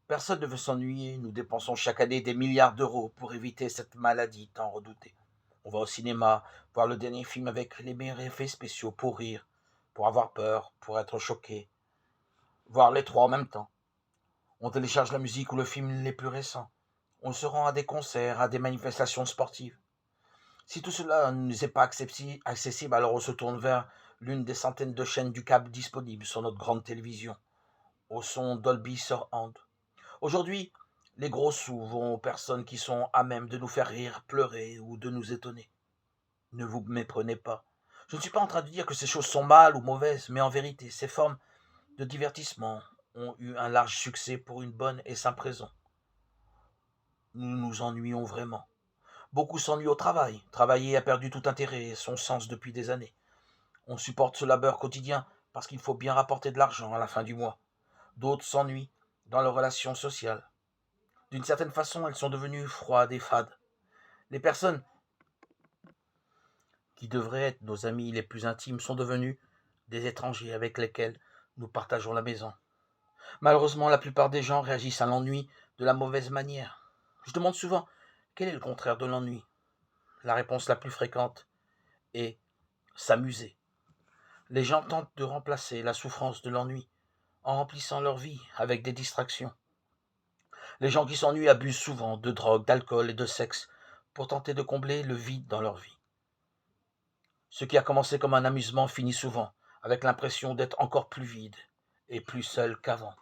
Personne ne veut s'ennuyer, nous dépensons chaque année des milliards d'euros pour éviter cette maladie tant redoutée. On va au cinéma, voir le dernier film avec les meilleurs effets spéciaux pour rire, pour avoir peur, pour être choqué, voir les trois en même temps. On télécharge la musique ou le film les plus récents. On se rend à des concerts, à des manifestations sportives. Si tout cela ne nous est pas accessible, alors on se tourne vers l'une des centaines de chaînes du câble disponibles sur notre grande télévision, au son Dolby Surround. Aujourd'hui, les gros sous vont aux personnes qui sont à même de nous faire rire, pleurer ou de nous étonner. Ne vous méprenez pas. Je ne suis pas en train de dire que ces choses sont mal ou mauvaises, mais en vérité, ces formes de divertissement ont eu un large succès pour une bonne et simple raison. Nous nous ennuyons vraiment. Beaucoup s'ennuient au travail. Travailler a perdu tout intérêt et son sens depuis des années. On supporte ce labeur quotidien parce qu'il faut bien rapporter de l'argent à la fin du mois. D'autres s'ennuient dans leurs relations sociales. D'une certaine façon, elles sont devenues froides et fades. Les personnes qui devraient être nos amis les plus intimes sont devenues des étrangers avec lesquels nous partageons la maison. Malheureusement, la plupart des gens réagissent à l'ennui de la mauvaise manière. Je demande souvent quel est le contraire de l'ennui. La réponse la plus fréquente est s'amuser. Les gens tentent de remplacer la souffrance de l'ennui en remplissant leur vie avec des distractions. Les gens qui s'ennuient abusent souvent de drogue, d'alcool et de sexe pour tenter de combler le vide dans leur vie. Ce qui a commencé comme un amusement finit souvent avec l'impression d'être encore plus vide et plus seul qu'avant.